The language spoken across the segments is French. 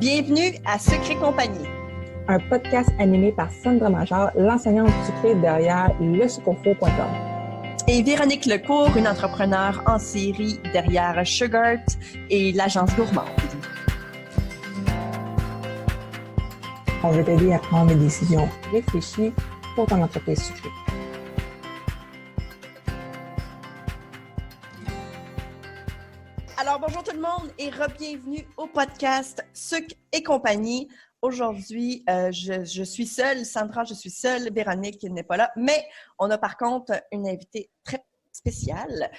Bienvenue à Secret Compagnie, un podcast animé par Sandra Major, l'enseignante sucrée derrière lesucrefo.com. et Véronique Lecourt, une entrepreneure en série derrière Sugart et l'agence gourmande. On veut t'aider à prendre des décisions réfléchies pour ton entreprise sucrée. Alors, bonjour tout le monde et re-bienvenue au podcast Sucre et compagnie. Aujourd'hui, je suis seule, Sandra, je suis seule, Véronique n'est pas là, mais on a par contre une invitée très spéciale,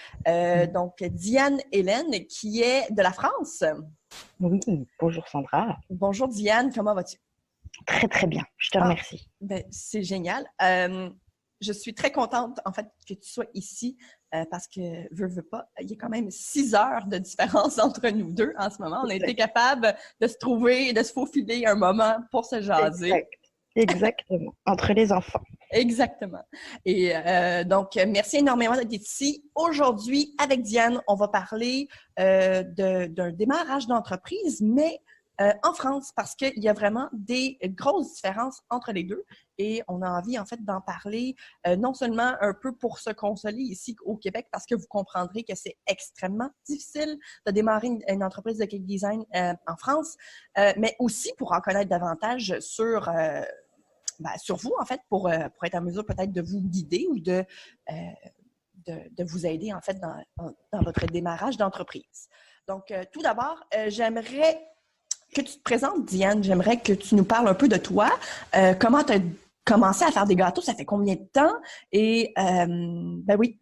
donc Diane Hélène, qui est de la France. Oui, bonjour Sandra. Bonjour Diane, comment vas-tu? Très très bien, je te remercie. C'est génial. Je suis très contente, en fait, que tu sois ici parce que, veux pas, il y a quand même 6 heures de différence entre nous deux en ce moment. On a été capable de se trouver, de se faufiler un moment pour se jaser. Exactement, entre les enfants. Exactement. Et donc, merci énormément d'être ici. Aujourd'hui, avec Diane, on va parler d'un démarrage d'entreprise, mais en France, parce qu'il y a vraiment des grosses différences entre les deux. Et on a envie, en fait, d'en parler non seulement un peu pour se consoler ici au Québec, parce que vous comprendrez que c'est extrêmement difficile de démarrer une entreprise de cake design en France, mais aussi pour en connaître davantage sur vous, en fait, pour être en mesure peut-être de vous guider ou de vous aider, en fait, dans votre démarrage d'entreprise. Donc, tout d'abord, j'aimerais que tu te présentes, Diane. J'aimerais que tu nous parles un peu de toi. Comment tu as commencé à faire des gâteaux? Ça fait combien de temps? Et,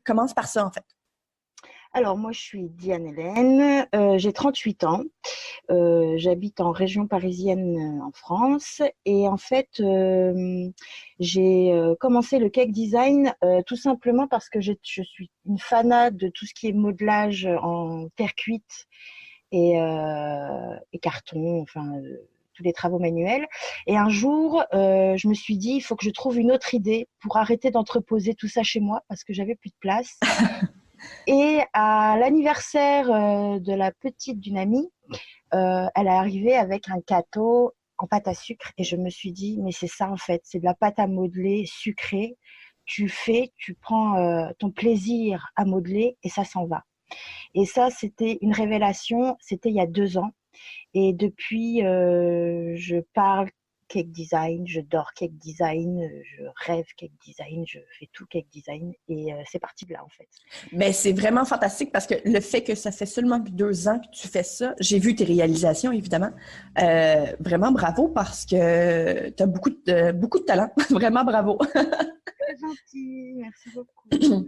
commence par ça, en fait. Alors, moi, je suis Diane Hélène, j'ai 38 ans, j'habite en région parisienne en France et en fait, j'ai commencé le cake design tout simplement parce que je suis une fanat de tout ce qui est modelage en terre cuite et carton, enfin tous les travaux manuels. Et un jour, je me suis dit, il faut que je trouve une autre idée pour arrêter d'entreposer tout ça chez moi parce que j'avais plus de place. Et à l'anniversaire de la petite d'une amie, elle est arrivée avec un gâteau en pâte à sucre et je me suis dit, mais c'est ça en fait, c'est de la pâte à modeler sucrée. Tu prends ton plaisir à modeler et ça s'en va. Et ça, c'était une révélation, c'était il y a 2 ans. Et depuis, je parle cake design, je dors cake design, je rêve cake design, je fais tout cake design et c'est parti de là en fait. Mais c'est vraiment fantastique parce que le fait que ça fait seulement 2 ans que tu fais ça, j'ai vu tes réalisations évidemment. Vraiment bravo parce que tu as beaucoup de talent. Vraiment bravo. C'est gentil, merci beaucoup.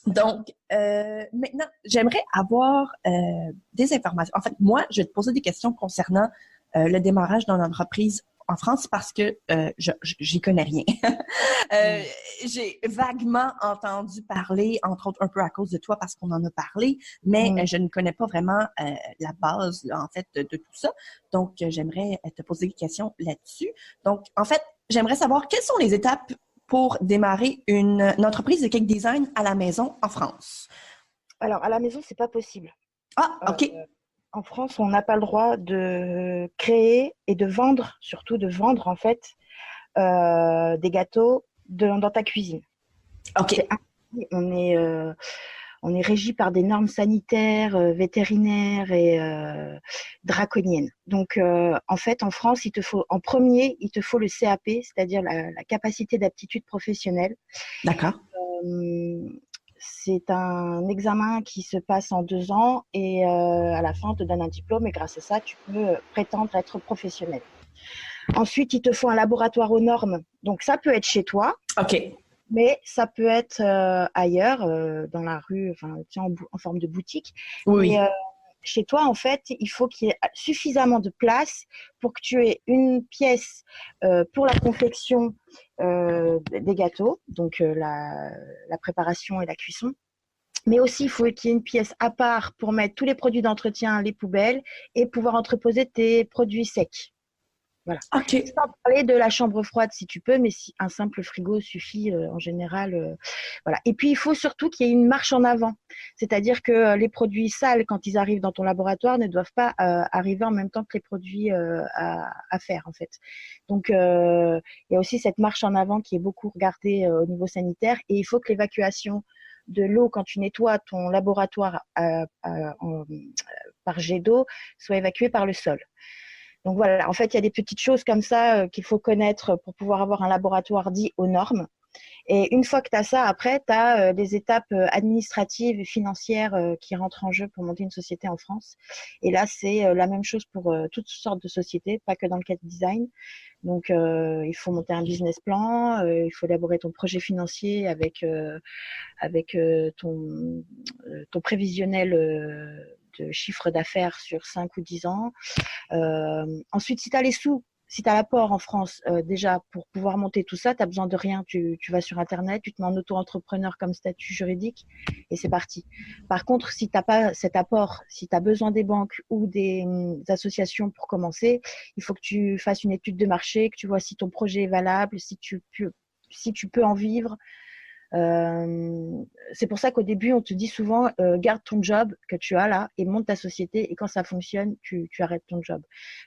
Donc, maintenant, j'aimerais avoir des informations. En fait, moi, je vais te poser des questions concernant le démarrage d'une entreprise en France parce que j'y connais rien. J'ai vaguement entendu parler, entre autres un peu à cause de toi parce qu'on en a parlé, mais je ne connais pas vraiment la base, là, en fait, de tout ça. Donc, j'aimerais te poser des questions là-dessus. Donc, en fait, j'aimerais savoir quelles sont les étapes pour démarrer une entreprise de cake design à la maison en France? Alors, à la maison, c'est pas possible. Ah, OK. En France, on n'a pas le droit de créer et de vendre, surtout de vendre en fait, des gâteaux dans ta cuisine. OK. On est régi par des normes sanitaires, vétérinaires et draconiennes. Donc, en fait, en France, il te faut le CAP, c'est-à-dire la capacité d'aptitude professionnelle. D'accord. C'est un examen qui se passe en 2 ans et à la fin, on te donne un diplôme et grâce à ça, tu peux prétendre être professionnel. Ensuite, il te faut un laboratoire aux normes. Donc, ça peut être chez toi. OK. Mais ça peut être ailleurs, dans la rue, enfin, en forme de boutique. Oui. Et chez toi, en fait, il faut qu'il y ait suffisamment de place pour que tu aies une pièce pour la confection des gâteaux, donc la préparation et la cuisson. Mais aussi, il faut qu'il y ait une pièce à part pour mettre tous les produits d'entretien, les poubelles, et pouvoir entreposer tes produits secs. Voilà. OK. Sans parler de la chambre froide si tu peux, mais si un simple frigo suffit en général. Voilà. Et puis il faut surtout qu'il y ait une marche en avant. C'est-à-dire que les produits sales, quand ils arrivent dans ton laboratoire, ne doivent pas arriver en même temps que les produits à faire en fait. Donc il y a aussi cette marche en avant qui est beaucoup regardée au niveau sanitaire. Et il faut que l'évacuation de l'eau quand tu nettoies ton laboratoire par jet d'eau soit évacuée par le sol. Donc voilà, en fait, il y a des petites choses comme ça qu'il faut connaître pour pouvoir avoir un laboratoire dit aux normes. Et une fois que tu as ça, après, tu as des étapes administratives et financières qui rentrent en jeu pour monter une société en France. Et là, c'est la même chose pour toutes sortes de sociétés, pas que dans le cadre design. Donc, il faut monter un business plan, il faut élaborer ton projet financier avec ton prévisionnel de chiffre d'affaires sur 5 ou 10 ans. Ensuite, si tu as les sous, si tu as l'apport en France, déjà, pour pouvoir monter tout ça, tu n'as besoin de rien. Tu vas sur Internet, tu te mets en auto-entrepreneur comme statut juridique et c'est parti. Par contre, si tu n'as pas cet apport, si tu as besoin des banques ou des associations pour commencer, il faut que tu fasses une étude de marché, que tu vois si ton projet est valable, si tu peux en vivre. C'est pour ça qu'au début, on te dit souvent, garde ton job que tu as là et monte ta société. Et quand ça fonctionne, tu arrêtes ton job.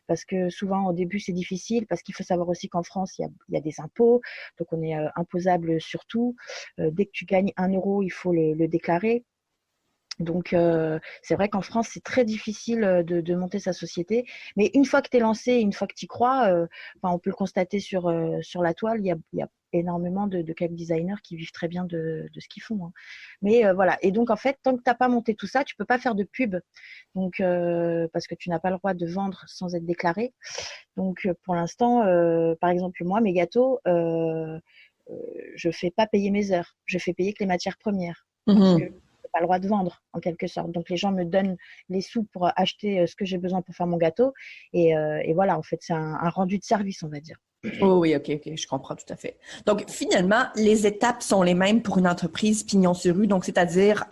Parce que souvent, au début, c'est difficile parce qu'il faut savoir aussi qu'en France, il y a des impôts. Donc, on est imposable sur tout. Dès que tu gagnes 1 euro, il faut le déclarer. Donc, c'est vrai qu'en France, c'est très difficile de monter sa société. Mais une fois que tu es lancé, une fois que tu y crois, on peut le constater sur la toile, il y a énormément de web designers qui vivent très bien de ce qu'ils font. Hein. Mais voilà. Et donc, en fait, tant que tu n'as pas monté tout ça, tu peux pas faire de pub. Donc, parce que tu n'as pas le droit de vendre sans être déclaré. Donc, pour l'instant, par exemple, moi, mes gâteaux, je fais pas payer mes heures. Je fais payer que les matières premières. Parce que pas le droit de vendre en quelque sorte. Donc les gens me donnent les sous pour acheter ce que j'ai besoin pour faire mon gâteau et voilà, en fait c'est un rendu de service, on va dire. Oh oui, OK, je comprends tout à fait. Donc finalement, les étapes sont les mêmes pour une entreprise pignon sur rue, donc c'est-à-dire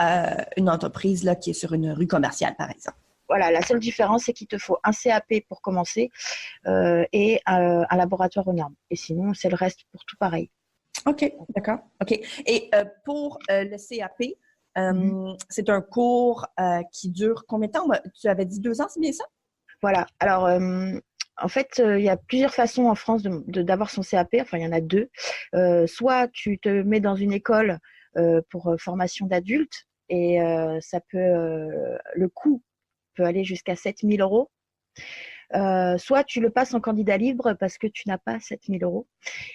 une entreprise là qui est sur une rue commerciale par exemple. Voilà, la seule différence c'est qu'il te faut un CAP pour commencer et un laboratoire aux normes. Et sinon c'est le reste pour tout pareil. OK, d'accord. OK. Et pour le CAP, c'est un cours qui dure combien de temps? Tu avais dit 2 ans, c'est bien ça? Voilà. Alors, en fait, il y a plusieurs façons en France d'avoir son CAP. Enfin, il y en a 2. Soit tu te mets dans une école pour formation d'adultes et le coût peut aller jusqu'à 7 000 euros. Soit tu le passes en candidat libre parce que tu n'as pas 7 000 euros.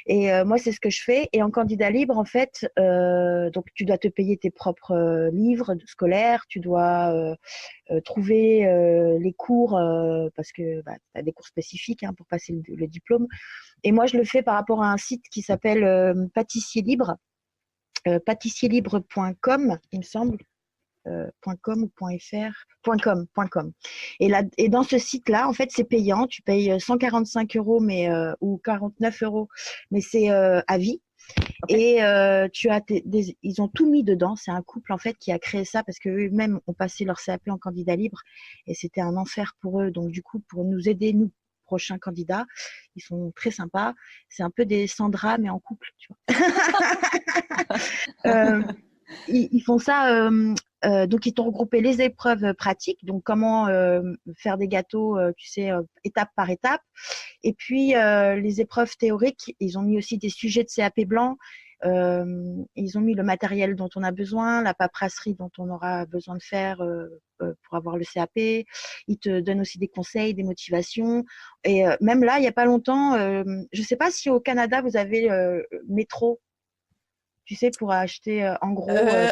Et moi, c'est ce que je fais. Et en candidat libre, en fait, donc tu dois te payer tes propres livres scolaires, tu dois trouver les cours parce que tu as des cours spécifiques pour passer le diplôme. Et moi, je le fais par rapport à un site qui s'appelle Pâtissier Libre, pâtissierlibre.com, il me semble. .com ou .fr .com. Et dans ce site-là, en fait, c'est payant. Tu payes 145 euros ou 49 euros, mais c'est à vie. Okay. Et ils ont tout mis dedans. C'est un couple en fait qui a créé ça parce qu'eux-mêmes ont passé leur CAP en candidat libre et c'était un enfer pour eux. Donc du coup, pour nous aider, nous prochains candidats, ils sont très sympas. C'est un peu des Sandra mais en couple, tu vois. Ils font ça. Donc, ils t'ont regroupé les épreuves pratiques, donc comment faire des gâteaux, tu sais, étape par étape. Et puis, les épreuves théoriques, ils ont mis aussi des sujets de CAP blanc. Ils ont mis le matériel dont on a besoin, la paperasserie dont on aura besoin de faire pour avoir le CAP. Ils te donnent aussi des conseils, des motivations. Et même là, il n'y a pas longtemps, je ne sais pas si au Canada, vous avez Métro. Tu sais, pour acheter en gros.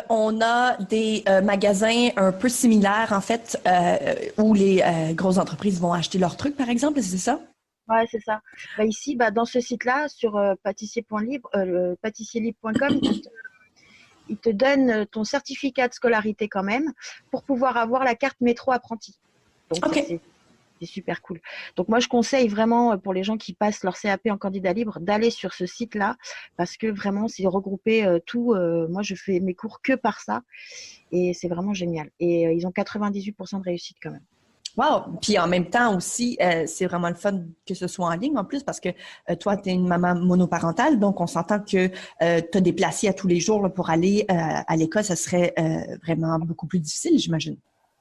On a des magasins un peu similaires, en fait, où les grosses entreprises vont acheter leurs trucs, par exemple, c'est ça? Ouais, c'est ça. Ici, dans ce site-là, sur pâtissierlibre.com, il te donne ton certificat de scolarité quand même pour pouvoir avoir la carte métro apprenti. Donc, okay. C'est super cool. Donc moi, je conseille vraiment pour les gens qui passent leur CAP en candidat libre d'aller sur ce site-là parce que vraiment, c'est regroupé tout. Moi, je fais mes cours que par ça et c'est vraiment génial. Et ils ont 98% de réussite quand même. Wow! Puis en même temps aussi, c'est vraiment le fun que ce soit en ligne en plus parce que toi, tu es une maman monoparentale, donc on s'entend que te déplacer à tous les jours là, pour aller à l'école, ça serait vraiment beaucoup plus difficile, j'imagine.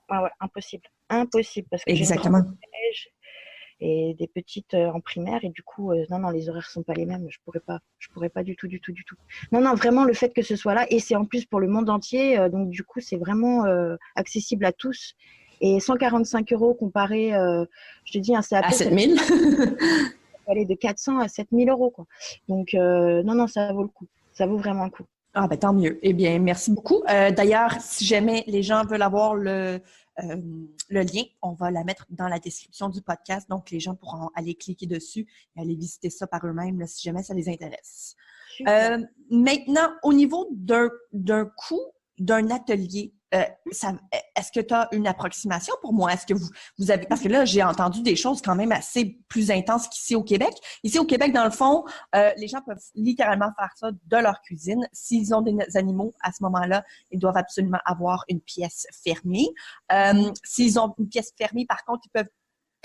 Ah ouais, impossible. Impossible, parce que j'ai une grande Exactement. collège et des petites en primaire, et du coup, non, les horaires sont pas les mêmes. Je pourrais pas du tout, du tout, du tout. Non, non, vraiment, le fait que ce soit là, et c'est en plus pour le monde entier, donc du coup, c'est vraiment accessible à tous. Et 145 € comparé, je te dis, un À CAP, ça 7 000? peut aller de 400 à 7 000 € quoi. Donc, non, non, ça vaut le coup. Ça vaut vraiment le coup. Ah ben tant mieux. Eh bien, merci beaucoup. D'ailleurs, si jamais les gens veulent avoir le lien, on va la mettre dans la description du podcast. Donc, les gens pourront aller cliquer dessus et aller visiter ça par eux-mêmes là, si jamais ça les intéresse. Super. Maintenant, au niveau d'un coût d'un atelier, est-ce que tu as une approximation pour moi? Est-ce que vous avez... Parce que là, j'ai entendu des choses quand même assez plus intenses qu'ici au Québec. Ici au Québec, dans le fond, les gens peuvent littéralement faire ça de leur cuisine. S'ils ont des animaux, à ce moment-là, ils doivent absolument avoir une pièce fermée. S'ils ont une pièce fermée, par contre, ils peuvent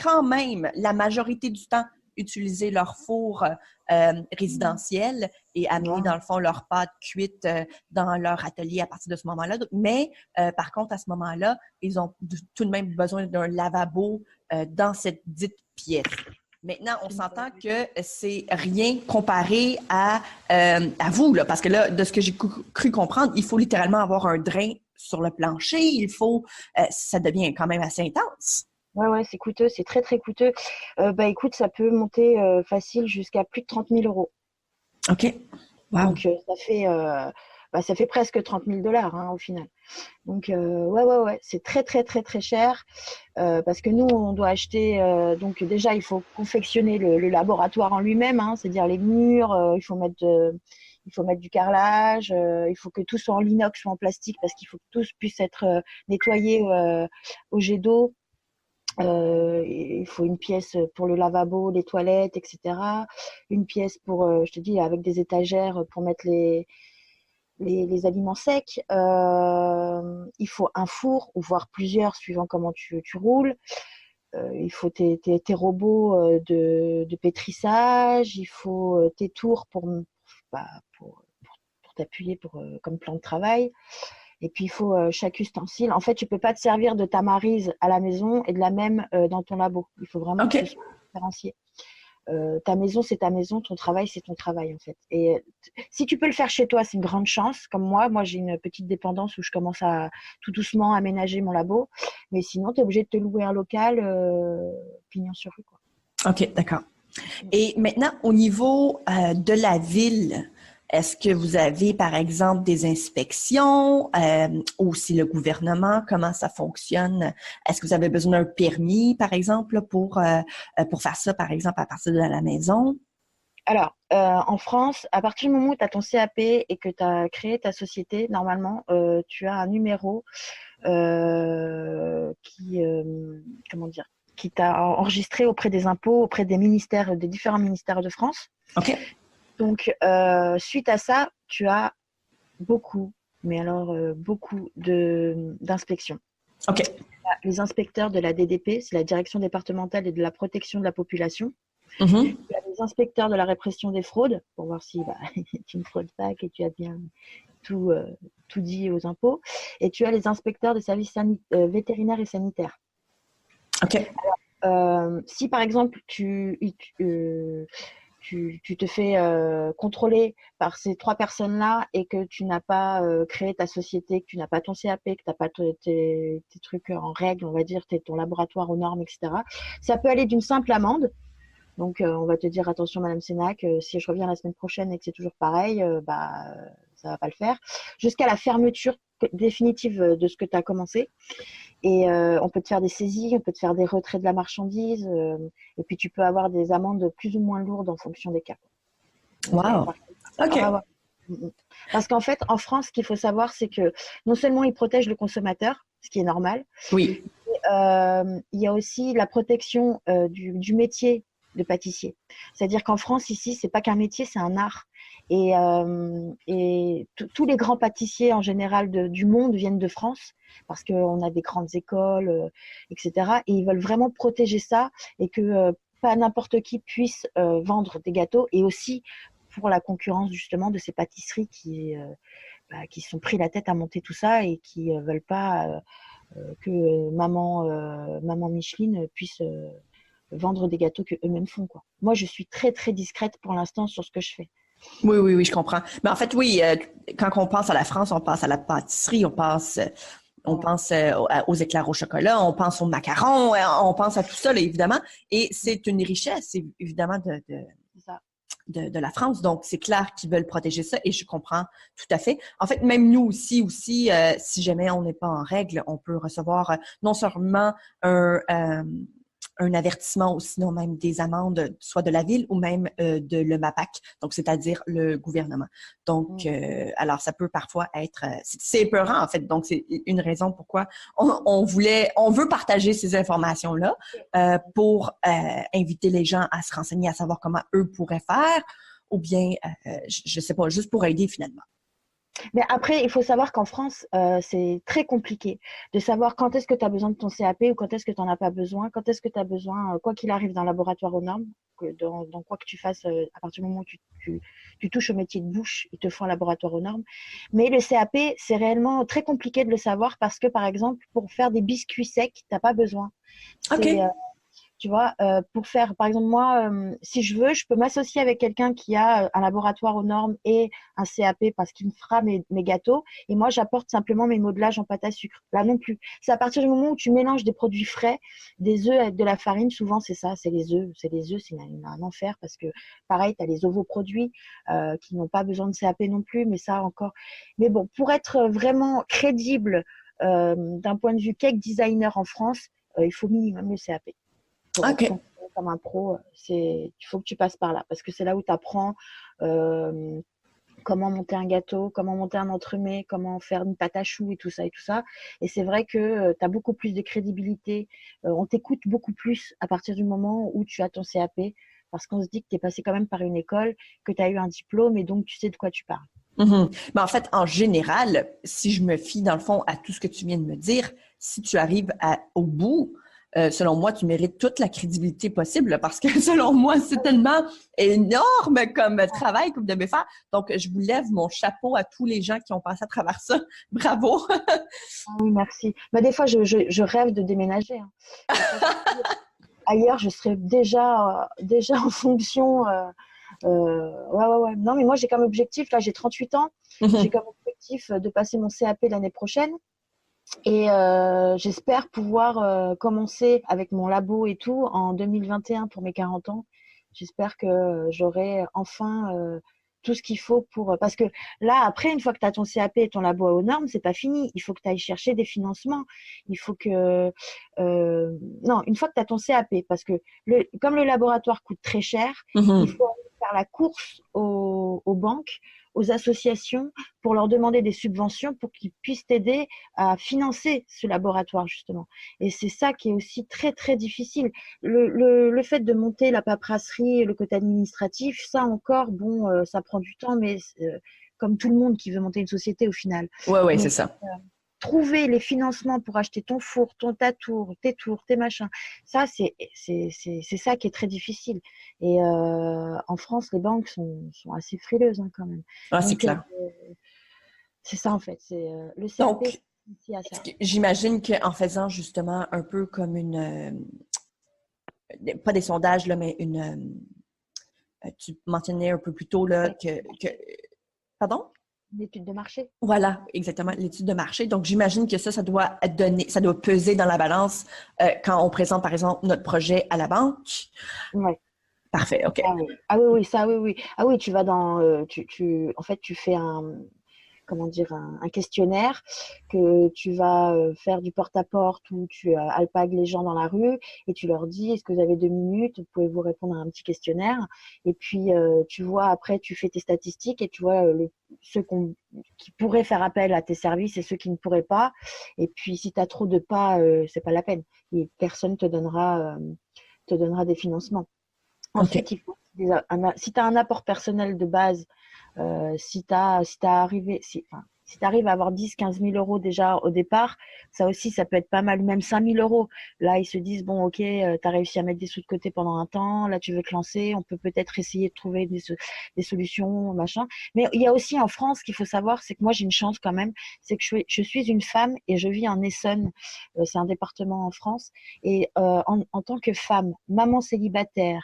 quand même, la majorité du temps, utiliser leur four résidentiel et amener, dans le fond, leur pâte cuite dans leur atelier à partir de ce moment-là. Mais, par contre, à ce moment-là, ils ont tout de même besoin d'un lavabo dans cette dite pièce. Maintenant, on s'entend que c'est rien comparé à vous, là, parce que là, de ce que j'ai cru comprendre, il faut littéralement avoir un drain sur le plancher. Ça devient quand même assez intense. Ouais, ouais, c'est coûteux, c'est très, très coûteux. Bah, écoute, ça peut monter facile jusqu'à plus de 30 000 €. OK. Wow. Donc, ça fait presque 30 000 $ hein, au final. Donc, ouais, ouais, ouais, c'est très, très, très, très cher parce que nous, on doit acheter. Donc, déjà, il faut confectionner le laboratoire en lui-même, hein, c'est-à-dire les murs, il faut mettre du carrelage, il faut que tout soit en inox ou en plastique parce qu'il faut que tout puisse être nettoyé au jet d'eau. Il faut une pièce pour le lavabo, les toilettes, etc. Une pièce pour, je te dis, avec des étagères pour mettre les aliments secs. Il faut un four, ou voire plusieurs, suivant comment tu roules. Il faut tes robots de pétrissage. Il faut tes tours bah, pour, pour t'appuyer comme plan de travail. Et puis, il faut chaque ustensile. En fait, tu ne peux pas te servir de ta maryse à la maison et de la même dans ton labo. Il faut vraiment que ce soit différencié. Ta maison, c'est ta maison. Ton travail, c'est ton travail, en fait. Et si tu peux le faire chez toi, c'est une grande chance. Comme moi, j'ai une petite dépendance où je commence à tout doucement aménager mon labo. Mais sinon, tu es obligé de te louer un local pignon sur rue, quoi. OK, d'accord. Et maintenant, au niveau de la ville, est-ce que vous avez, par exemple, des inspections, aussi le gouvernement, comment ça fonctionne? Est-ce que vous avez besoin d'un permis, par exemple, pour faire ça, par exemple, à partir de la maison? Alors, en France, à partir du moment où tu as ton CAP et que tu as créé ta société, normalement, tu as un numéro comment dire, qui t'a enregistré auprès des impôts, auprès des différents ministères de France. OK. Donc, suite à ça, tu as beaucoup, mais alors beaucoup d'inspections. OK. Les inspecteurs de la DDP, c'est la Direction départementale et de la protection de la population. Mm-hmm. Tu as les inspecteurs de la répression des fraudes, pour voir si tu ne fraudes pas, que tu as bien tout dit aux impôts. Et tu as les inspecteurs des services vétérinaires et sanitaires. OK. Alors, si par exemple tu te fais contrôler par ces 3 personnes-là et que tu n'as pas créé ta société, que tu n'as pas ton CAP, que tu n'as pas tes trucs en règle, on va dire, ton laboratoire aux normes, etc., ça peut aller d'une simple amende. Donc, on va te dire, attention, Madame Sénac, si je reviens la semaine prochaine et que c'est toujours pareil, ça va pas le faire, jusqu'à la fermeture définitive de ce que tu as commencé. Et on peut te faire des saisies, on peut te faire des retraits de la marchandise, et puis tu peux avoir des amendes plus ou moins lourdes en fonction des cas. Donc, wow. OK. Parce qu'en fait, en France, ce qu'il faut savoir, c'est que non seulement ils protègent le consommateur, ce qui est normal, oui. Il y a aussi la protection du métier de pâtissier. C'est-à-dire qu'en France, ici, c'est pas qu'un métier, c'est un art. Et tous les grands pâtissiers en général du monde viennent de France parce qu'on a des grandes écoles, etc. Et ils veulent vraiment protéger ça et que pas n'importe qui puisse vendre des gâteaux, et aussi pour la concurrence justement de ces pâtisseries qui sont pris la tête à monter tout ça et qui veulent pas que maman Micheline puisse vendre des gâteaux que eux-mêmes font, quoi. Moi, je suis très très discrète pour l'instant sur ce que je fais. Oui, oui, oui, je comprends. Mais en fait, oui, quand on pense à la France, on pense à la pâtisserie, on pense aux éclairs au chocolat, on pense aux macarons, on pense à tout ça, là, évidemment. Et c'est une richesse, évidemment, C'est ça. de la France. Donc, c'est clair qu'ils veulent protéger ça et je comprends tout à fait. En fait, même nous aussi, si jamais on n'est pas en règle, on peut recevoir non seulement un avertissement ou sinon même des amendes, soit de la ville ou même de l'EMAPAC, donc c'est-à-dire le gouvernement. Donc, alors ça peut parfois être, c'est épeurant en fait. Donc, c'est une raison pourquoi on veut partager ces informations-là pour inviter les gens à se renseigner, à savoir comment eux pourraient faire, ou bien, je sais pas, juste pour aider finalement. Mais après, il faut savoir qu'en France, c'est très compliqué de savoir quand est-ce que tu as besoin de ton CAP ou quand est-ce que tu n'en as pas besoin, quand est-ce que tu as besoin, quoi qu'il arrive, d'un laboratoire aux normes, dans quoi que tu fasses, à partir du moment où tu touches au métier de bouche, il te faut un laboratoire aux normes. Mais le CAP, c'est réellement très compliqué de le savoir parce que, par exemple, pour faire des biscuits secs, tu n'as pas besoin. OK. Tu vois, pour faire, par exemple, moi, si je veux, je peux m'associer avec quelqu'un qui a un laboratoire aux normes et un CAP parce qu'il me fera mes gâteaux. Et moi, j'apporte simplement mes modelages en pâte à sucre. Là non plus. C'est à partir du moment où tu mélanges des produits frais, des œufs avec de la farine. Souvent, c'est ça, c'est les œufs. C'est un enfer parce que, pareil, tu as les ovoproduits qui n'ont pas besoin de CAP non plus. Mais ça encore. Mais bon, pour être vraiment crédible d'un point de vue cake designer en France, il faut minimum le CAP. Pour être OK. considéré comme un pro, il faut que tu passes par là parce que c'est là où tu apprends comment monter un gâteau, comment monter un entremets, comment faire une pâte à choux et tout ça et tout ça. Et c'est vrai que tu as beaucoup plus de crédibilité. On t'écoute beaucoup plus à partir du moment où tu as ton CAP parce qu'on se dit que tu es passé quand même par une école, que tu as eu un diplôme et donc tu sais de quoi tu parles. Mais en fait, en général, si je me fie dans le fond à tout ce que tu viens de me dire, si tu arrives au bout, selon moi, tu mérites toute la crédibilité possible là, parce que selon moi, c'est tellement énorme comme travail que vous devez faire. Donc, je vous lève mon chapeau à tous les gens qui ont passé à travers ça. Bravo! Ah oui, merci. Mais des fois, je rêve de déménager. Hein. Ailleurs, je serais déjà en fonction. Ouais. Non, mais moi, j'ai comme objectif, là, j'ai 38 ans, j'ai comme objectif de passer mon CAP l'année prochaine. Et j'espère pouvoir commencer avec mon labo et tout en 2021 pour mes 40 ans. J'espère que j'aurai enfin tout ce qu'il faut pour… Parce que là, après, une fois que tu as ton CAP et ton labo aux normes, c'est pas fini. Il faut que tu ailles chercher des financements. Il faut que… non, une fois que tu as ton CAP, parce que comme le laboratoire coûte très cher, il faut aller faire la course aux banques, aux associations, pour leur demander des subventions pour qu'ils puissent t'aider à financer ce laboratoire, justement. Et c'est ça qui est aussi très, très difficile. Le fait de monter la paperasserie, le côté administratif, ça encore, bon, ça prend du temps, mais comme tout le monde qui veut monter une société au final. Ouais, Mais, c'est ça. trouver les financements pour acheter ton four, tes tours, tes machins, ça, c'est ça qui est très difficile. Et en France, les banques sont assez frileuses hein, quand même. Ah, c'est Donc, clair. c'est ça en fait. C'est le CAP, Donc, c'est à ça. j'imagine qu'en faisant justement un peu comme pas des sondages, là, mais tu mentionnais un peu plus tôt là, pardon? Une étude de marché. Voilà, exactement, l'étude de marché. Donc, j'imagine que ça doit ça doit peser dans la balance quand on présente, par exemple, notre projet à la banque. Ouais. Parfait, OK. Ah oui, ça, oui. Ah oui, tu vas dans, en fait, tu fais comment dire, un questionnaire que tu vas faire du porte-à-porte où tu alpagues les gens dans la rue et tu leur dis est-ce que vous avez 2 minutes, pouvez-vous répondre à un petit questionnaire et puis tu vois après tu fais tes statistiques et tu vois ceux qui pourraient faire appel à tes services et ceux qui ne pourraient pas et puis si tu as trop de pas c'est pas la peine et personne te donnera des financements. OK. Ensuite, il faut si tu as un apport personnel de base, si tu arrives à avoir 10-15 000 euros déjà au départ, ça aussi, ça peut être pas mal, même 5 000 euros. Là, ils se disent, bon, ok, tu as réussi à mettre des sous de côté pendant un temps, là, tu veux te lancer, on peut peut-être essayer de trouver des solutions, machin. Mais il y a aussi en France, ce qu'il faut savoir, c'est que moi, j'ai une chance quand même, c'est que je suis une femme et je vis en Essonne, c'est un département en France, et en tant que femme, maman célibataire,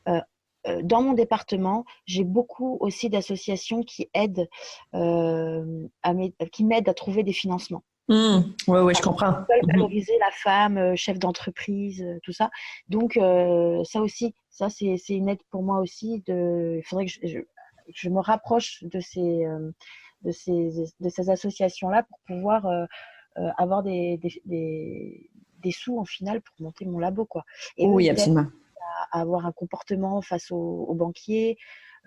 euh, dans mon département, j'ai beaucoup aussi d'associations qui aident, qui m'aident à trouver des financements. Oui, je comprends. Ils veulent valoriser la femme, chef d'entreprise, tout ça. Donc, ça aussi, ça c'est une aide pour moi aussi. Il faudrait que je me rapproche de ces associations-là pour pouvoir avoir des sous en finale pour monter mon labo, quoi. Et oui, absolument. à avoir un comportement face aux banquiers.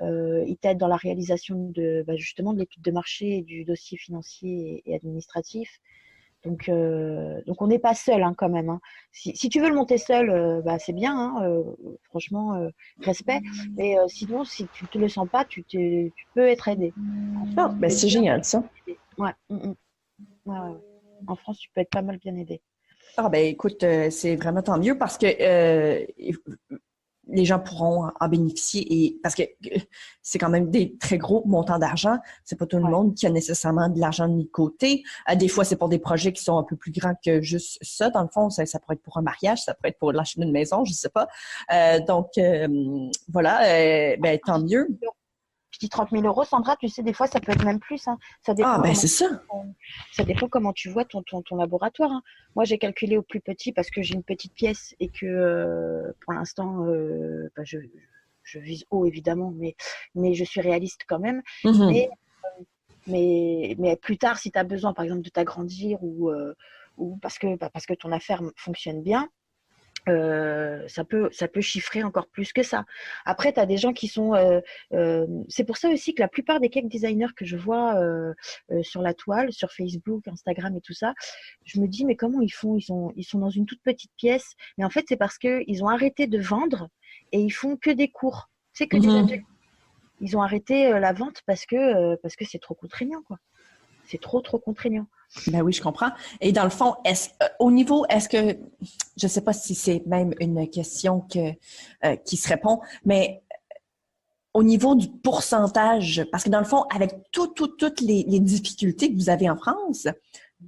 Ils t'aident dans la réalisation justement de l'étude de marché et du dossier financier et administratif. Donc on n'est pas seul quand même. Hein. Si tu veux le monter seul, c'est bien. Hein, franchement, respect. Mais sinon, si tu ne te le sens pas, tu peux être aidé. Ah, c'est génial ça. Ouais. Ouais. En France, tu peux être pas mal bien aidé. Ah écoute, c'est vraiment tant mieux parce que les gens pourront en bénéficier et parce que c'est quand même des très gros montants d'argent. C'est pas tout le monde qui a nécessairement de l'argent mis de côté. Des fois, c'est pour des projets qui sont un peu plus grands que juste ça. Dans le fond, ça pourrait être pour un mariage, ça pourrait être pour l'achat d'une maison, je sais pas. Donc, voilà, tant mieux. Je dis 30 000 euros, Sandra, tu sais, des fois, ça peut être même plus. Hein. Ça dépend c'est ça. Ça dépend comment tu vois ton laboratoire. Hein. Moi, j'ai calculé au plus petit parce que j'ai une petite pièce et que pour l'instant, je vise haut, évidemment, mais je suis réaliste quand même. Mais plus tard, si tu as besoin, par exemple, de t'agrandir ou parce que ton affaire fonctionne bien, ça peut chiffrer encore plus que ça. Après, tu as des gens qui sont... c'est pour ça aussi que la plupart des cake designers que je vois sur la toile, sur Facebook, Instagram et tout ça, je me dis, mais comment ils font ? Ils sont dans une toute petite pièce. Mais en fait, c'est parce qu'ils ont arrêté de vendre et ils font que des cours. C'est que des ateliers. Ils ont arrêté la vente parce que c'est trop contraignant, quoi. C'est trop contraignant. Ben oui, je comprends. Et dans le fond, est-ce que, je ne sais pas si c'est même une question qui se répond, mais au niveau du pourcentage, parce que dans le fond, avec toutes les difficultés que vous avez en France,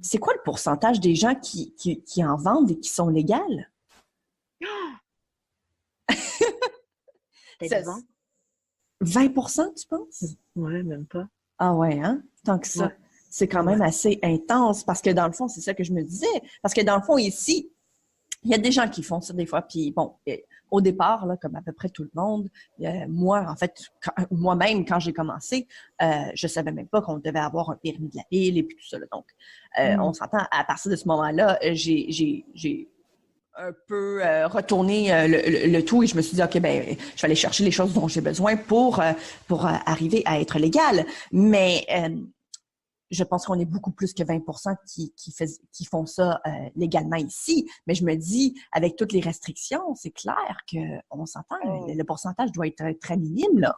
c'est quoi le pourcentage des gens qui en vendent et qui sont légales? Peut-être 20. 20%, tu penses? Ouais, même pas. Ah ouais, hein? Tant que ça. Ouais. C'est quand même assez intense parce que dans le fond, c'est ça que je me disais. Parce que dans le fond, ici, il y a des gens qui font ça des fois. Puis bon, au départ, là, comme à peu près tout le monde, moi, en fait, moi-même, quand j'ai commencé, je savais même pas qu'on devait avoir un permis de la ville et puis tout ça. Là. Donc, on s'entend, à partir de ce moment-là, j'ai un peu retourné le tout et je me suis dit, OK, je vais aller chercher les choses dont j'ai besoin pour arriver à être légale. Mais je pense qu'on est beaucoup plus que 20% qui font ça légalement ici. Mais je me dis, avec toutes les restrictions, c'est clair qu'on s'entend, le pourcentage doit être très minime, là.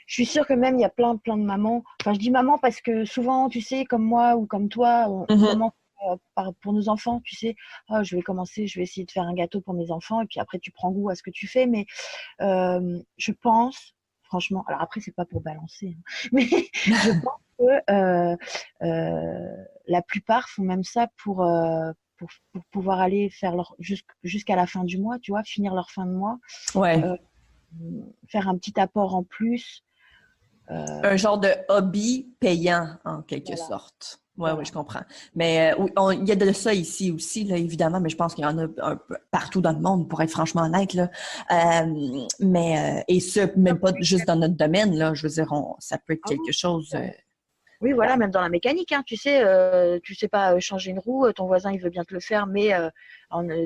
Je suis sûre que même, il y a plein de mamans. Enfin, je dis maman parce que souvent, tu sais, comme moi ou comme toi, on commence pour nos enfants, tu sais. Je vais essayer de faire un gâteau pour mes enfants et puis après, tu prends goût à ce que tu fais. Mais je pense, franchement, alors après, c'est pas pour balancer, hein, mais je pense que la plupart font même ça pour pouvoir aller faire jusqu'à la fin du mois, tu vois, finir leur fin de mois, faire un petit apport en plus. Un genre de hobby payant, en quelque sorte. Oui, je comprends. Mais il y a de ça ici aussi, là, évidemment, mais je pense qu'il y en a un peu partout dans le monde, pour être franchement honnête. Là. Et ce, même pas juste dans notre domaine, là, je veux dire, ça peut être quelque chose... Oui, voilà, même dans la mécanique, hein, tu sais pas changer une roue, ton voisin il veut bien te le faire, mais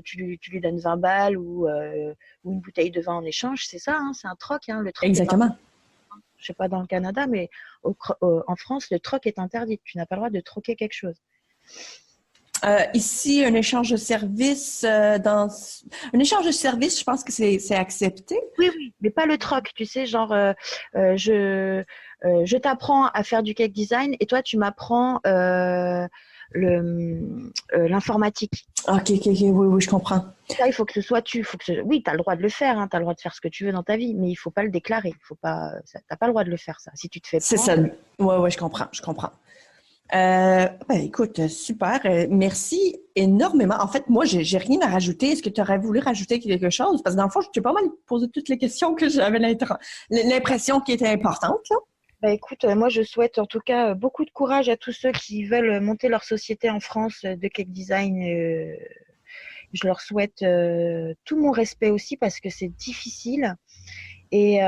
tu lui donnes 20 balles ou une bouteille de vin en échange, c'est ça, hein, c'est un troc, hein, le troc. Exactement. Je sais pas dans le Canada, mais en France, le troc est interdit. Tu n'as pas le droit de troquer quelque chose. Ici, un échange de services, un échange de services, je pense que c'est accepté. Oui, oui, mais pas le troc, tu sais, genre je t'apprends à faire du cake design et toi tu m'apprends l'informatique. Ok, oui, je comprends. Ça, il faut que ce soit oui, tu as le droit de le faire, hein, tu as le droit de faire ce que tu veux dans ta vie, mais il faut pas le déclarer. T'as pas le droit de le faire, ça. Si tu te fais C'est prendre. ça. Ouais, je comprends. Écoute, super. Merci énormément. En fait, moi, j'ai rien à rajouter. Est-ce que tu aurais voulu rajouter quelque chose? Parce que dans le fond, je t'ai pas mal posé toutes les questions que j'avais l'impression qui étaient importantes, là. Bah écoute, moi je souhaite en tout cas beaucoup de courage à tous ceux qui veulent monter leur société en France de cake design. Je leur souhaite tout mon respect aussi parce que c'est difficile. Et, et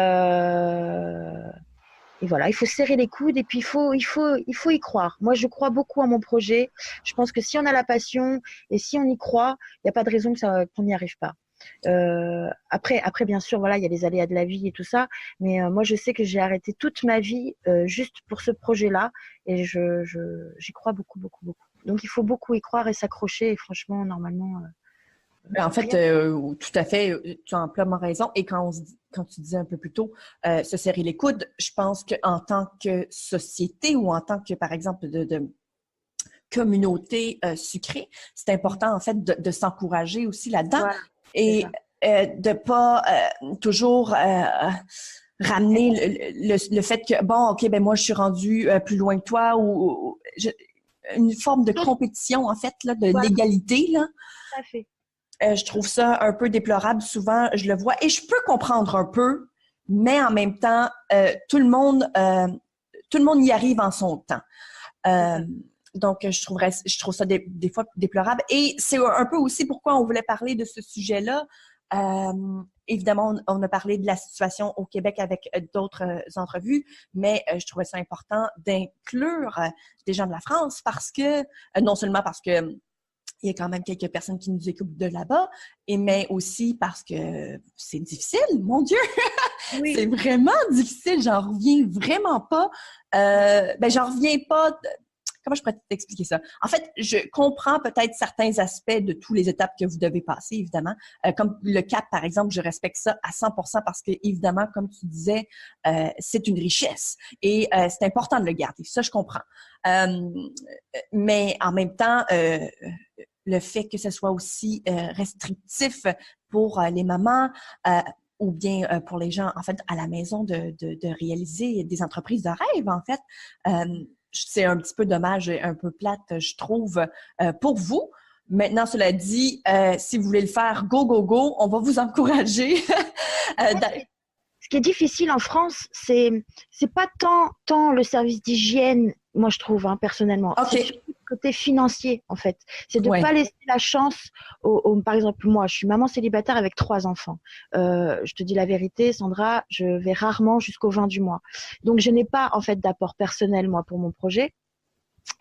voilà, il faut serrer les coudes et puis il faut y croire. Moi, je crois beaucoup à mon projet. Je pense que si on a la passion et si on y croit, il n'y a pas de raison qu'on n'y arrive pas. Après, bien sûr, voilà, il y a les aléas de la vie et tout ça, mais moi, je sais que j'ai arrêté toute ma vie juste pour ce projet-là et j'y crois beaucoup, beaucoup, beaucoup. Donc, il faut beaucoup y croire et s'accrocher et franchement, normalement. En fait, tout à fait, tu as amplement raison. Et quand tu disais un peu plus tôt, se serrer les coudes, je pense qu'en tant que société ou en tant que, par exemple, de communauté sucrée, c'est important, en fait, de s'encourager aussi là-dedans. Voilà, Et de pas toujours ramener le fait que, bon, OK, ben moi, je suis rendue plus loin que toi ou une forme de compétition, en fait, là, de l'égalité, là. tout à fait. Je trouve ça un peu déplorable. Souvent, je le vois et je peux comprendre un peu, mais en même temps, tout le monde y arrive en son temps. Donc, je trouve ça des fois déplorable. Et c'est un peu aussi pourquoi on voulait parler de ce sujet-là. Évidemment, on a parlé de la situation au Québec avec d'autres entrevues, mais je trouvais ça important d'inclure des gens de la France parce que, non seulement parce que il y a quand même quelques personnes qui nous écoutent de là-bas, mais aussi parce que c'est difficile, mon Dieu! Oui. C'est vraiment difficile, j'en reviens vraiment pas. J'en reviens pas. Comment je pourrais t'expliquer ça? En fait, je comprends peut-être certains aspects de toutes les étapes que vous devez passer, évidemment. Comme le cap, par exemple, je respecte ça à 100% parce que, évidemment, comme tu disais, c'est une richesse et c'est important de le garder. Ça, je comprends. Mais en même temps, le fait que ce soit aussi restrictif pour les mamans ou bien pour les gens, en fait, à la maison de réaliser des entreprises de rêve, en fait. C'est un petit peu dommage et un peu plate, je trouve, pour vous. Maintenant, cela dit, si vous voulez le faire, go, on va vous encourager. Ce qui est difficile en France, c'est pas tant le service d'hygiène, moi je trouve, hein, personnellement. Okay. C'est surtout le côté financier, en fait. C'est de pas laisser la chance par exemple, moi, je suis maman célibataire avec 3 enfants. Je te dis la vérité, Sandra, je vais rarement jusqu'au 20 du mois. Donc, je n'ai pas, en fait, d'apport personnel, moi, pour mon projet.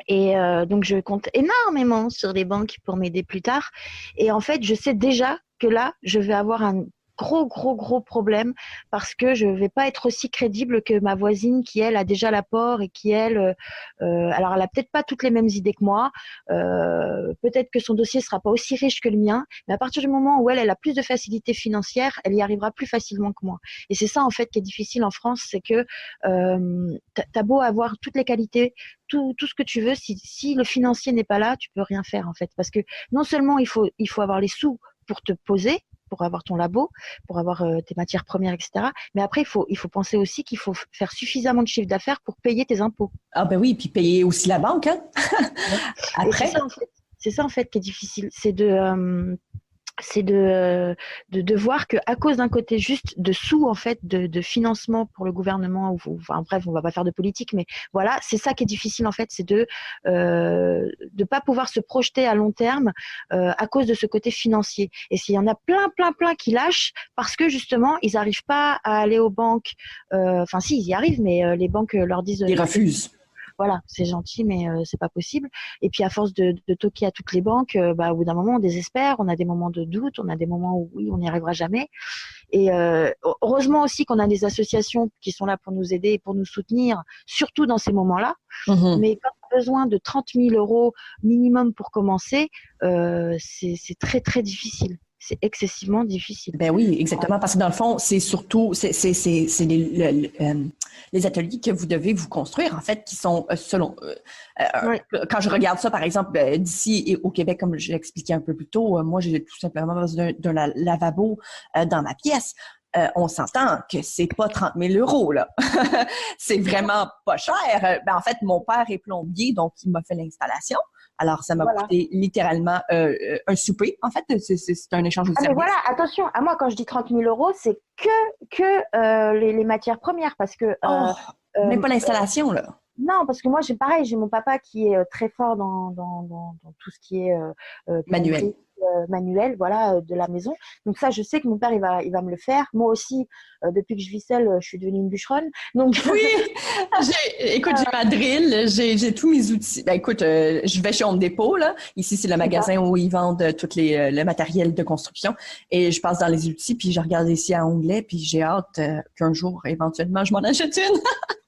Et donc, je compte énormément sur les banques pour m'aider plus tard. Et en fait, je sais déjà que là, je vais avoir un gros problème parce que je vais pas être aussi crédible que ma voisine qui, elle, a déjà l'apport et qui, elle, alors elle a peut-être pas toutes les mêmes idées que moi, peut-être que son dossier sera pas aussi riche que le mien, mais à partir du moment où elle a plus de facilité financière, elle y arrivera plus facilement que moi. Et c'est ça, en fait, qui est difficile en France, c'est que t'as beau avoir toutes les qualités, tout ce que tu veux, si le financier n'est pas là, tu peux rien faire, en fait, parce que non seulement il faut avoir les sous pour te poser, pour avoir ton labo, pour avoir tes matières premières, etc. Mais après, il faut penser aussi qu'il faut faire suffisamment de chiffre d'affaires pour payer tes impôts. Ah ben oui, puis payer aussi la banque, hein? Après. C'est ça en fait qui est difficile, c'est de voir que à cause d'un côté juste de sous en fait de financement pour le gouvernement enfin bref, on va pas faire de politique, mais voilà, c'est ça qui est difficile en fait, c'est de pas pouvoir se projeter à long terme à cause de ce côté financier. Et s'il y en a plein qui lâchent parce que justement ils arrivent pas à aller aux banques, enfin si, ils y arrivent, mais les banques leur disent ils refusent. voilà, c'est gentil, mais c'est pas possible. Et puis à force de toquer à toutes les banques, au bout d'un moment, on désespère. On a des moments de doute, on a des moments où oui, on n'y arrivera jamais. Et heureusement aussi qu'on a des associations qui sont là pour nous aider et pour nous soutenir, surtout dans ces moments-là. Mais quand on a besoin de 30 000 euros minimum pour commencer, c'est très très difficile. C'est excessivement difficile. Ben oui, exactement, parce que dans le fond, c'est surtout les ateliers que vous devez vous construire, en fait, qui sont selon... Oui. Quand je regarde ça, par exemple, d'ici et au Québec, comme je l'expliquais un peu plus tôt, moi, j'ai tout simplement besoin d'un lavabo dans ma pièce. On s'entend que c'est pas 30 000 euros, là. C'est vraiment pas cher. En fait, mon père est plombier, donc il m'a fait l'installation. Alors, ça m'a coûté littéralement un souper. En fait, c'est un échange de services. Mais voilà, attention, à moi, quand je dis 30 000 euros, c'est que les matières premières, parce que... même pas l'installation, là. Non, parce que moi, j'ai mon papa qui est très fort dans tout ce qui est Manuel. Manuel, voilà, de la maison. Donc ça, je sais que mon père, il va me le faire. Moi aussi, depuis que je vis seule, je suis devenue une bûcheronne. Donc oui, écoute, j'ai ma drill, j'ai tous mes outils. Ben écoute, je vais chez Home Depot, là. Ici, c'est le magasin où ils vendent tout le matériel de construction. Et je passe dans les outils, puis je regarde ici à onglet, puis j'ai hâte qu'un jour, éventuellement, je m'en achète une.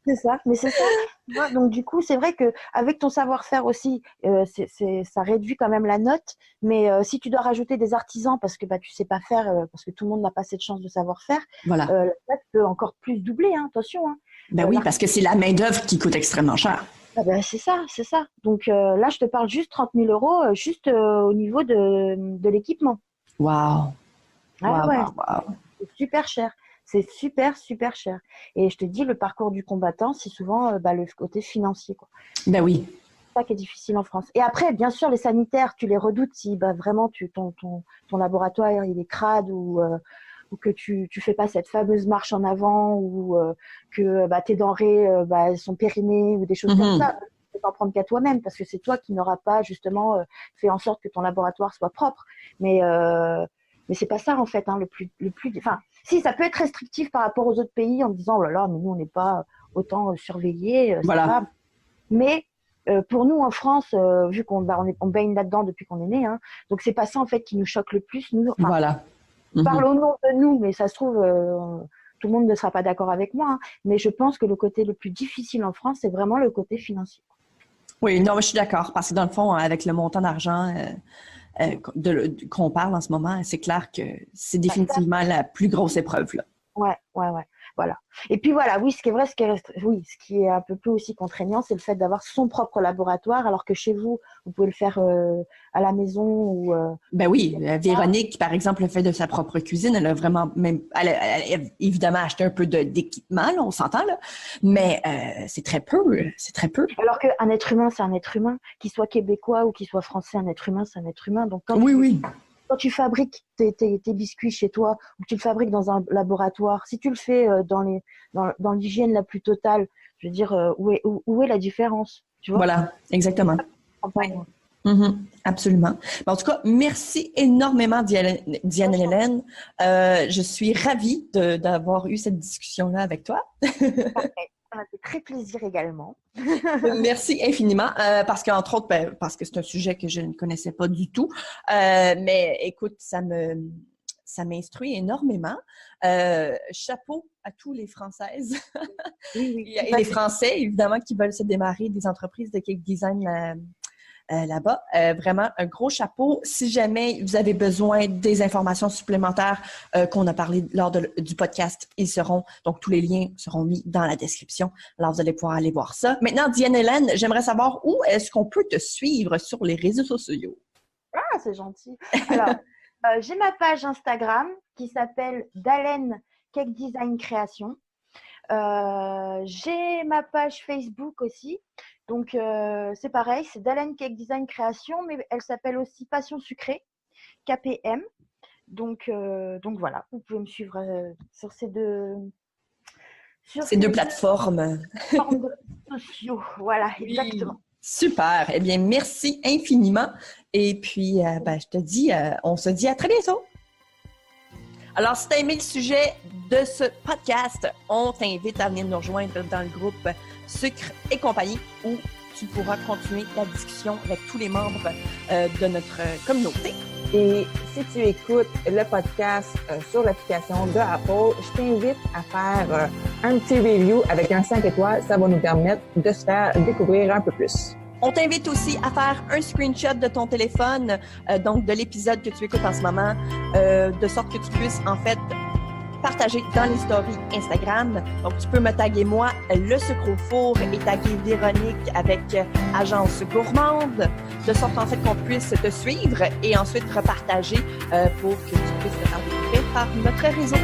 C'est ça, mais c'est ça. Ouais, donc du coup, c'est vrai que avec ton savoir-faire aussi, ça réduit quand même la note. Mais si tu dois rajouter des artisans parce que tu sais pas faire, parce que tout le monde n'a pas cette chance de savoir faire, voilà. La note peut encore plus doubler. Hein, attention. Hein. Ben oui, parce que c'est la main d'œuvre qui coûte extrêmement cher. C'est ça. Donc là, je te parle juste 30 000 euros, juste au niveau de l'équipement. Wow. C'est super cher. C'est super, super cher. Et je te dis, le parcours du combattant, c'est souvent le côté financier, quoi. Ben oui. C'est ça qui est difficile en France. Et après, bien sûr, les sanitaires, tu les redoutes si vraiment ton laboratoire il est crade ou que tu fais pas cette fameuse marche en avant ou que tes denrées elles sont périmées ou des choses comme ça. Tu peux t'en prendre qu'à toi-même parce que c'est toi qui n'auras pas justement fait en sorte que ton laboratoire soit propre. Mais c'est pas ça en fait, hein, le plus. Enfin, si ça peut être restrictif par rapport aux autres pays en disant oh là là, mais nous on n'est pas autant surveillés. Voilà. Mais pour nous en France, vu qu'on baigne là-dedans depuis qu'on est né, hein, donc c'est pas ça en fait qui nous choque le plus. Nous, voilà. Parle au nom de nous, mais ça se trouve tout le monde ne sera pas d'accord avec moi. Hein, mais je pense que le côté le plus difficile en France, c'est vraiment le côté financier. Oui, non, je suis d'accord parce que dans le fond, avec le montant d'argent qu'on parle en ce moment, c'est clair que c'est définitivement la plus grosse épreuve, là. Ouais. Voilà. Et puis voilà, oui, ce qui est un peu plus aussi contraignant, c'est le fait d'avoir son propre laboratoire, alors que chez vous, vous pouvez le faire à la maison ou. Ben oui, Véronique, par exemple, le fait de sa propre cuisine, elle a vraiment elle a évidemment acheté un peu d'équipement, là, on s'entend là, mais c'est très peu. Alors qu'un être humain, c'est un être humain, qu'il soit québécois ou qu'il soit français, un être humain, c'est un être humain. Donc quand tu fabriques tes biscuits chez toi ou que tu le fabriques dans un laboratoire, si tu le fais dans l'hygiène la plus totale, je veux dire, où est la différence, tu vois? Voilà, exactement. Ouais. Absolument. En tout cas, merci énormément, Diane Hélène. Je suis ravie d'avoir eu cette discussion-là avec toi. Parfait. Ça m'a fait très plaisir également. Merci infiniment, parce qu'entre autres, parce que c'est un sujet que je ne connaissais pas du tout. Mais écoute, ça m'instruit énormément. Chapeau à tous les Françaises Oui. et les Français, évidemment, qui veulent se démarrer des entreprises de cake design là-bas. Vraiment, un gros chapeau. Si jamais vous avez besoin des informations supplémentaires qu'on a parlé lors du podcast, donc tous les liens seront mis dans la description. Alors, vous allez pouvoir aller voir ça. Maintenant, Diane Hélène, j'aimerais savoir où est-ce qu'on peut te suivre sur les réseaux sociaux? Ah, c'est gentil. Alors, j'ai ma page Instagram qui s'appelle Dalen Cake Design Création. J'ai ma page Facebook aussi. Donc, c'est pareil, c'est Dalen Cake Design Création, mais elle s'appelle aussi Passion Sucrée, KPM. Donc voilà, vous pouvez me suivre sur ces deux plateformes. Sociaux, voilà, oui. Exactement. Super. Eh bien, merci infiniment. Et puis, on se dit à très bientôt. Alors, si tu as aimé le sujet de ce podcast, on t'invite à venir nous rejoindre dans le groupe Sucre et compagnie, où tu pourras continuer la discussion avec tous les membres de notre communauté. Et si tu écoutes le podcast sur l'application de Apple, je t'invite à faire un petit review avec un 5 étoiles. Ça va nous permettre de se faire découvrir un peu plus. On t'invite aussi à faire un screenshot de ton téléphone, donc de l'épisode que tu écoutes en ce moment, de sorte que tu puisses en fait partager dans les stories Instagram. Donc, tu peux me taguer moi, le sucre au four, et taguer Véronique avec Agence Gourmande, de sorte en fait qu'on puisse te suivre et ensuite repartager pour que tu puisses te faire découvrir par notre réseau.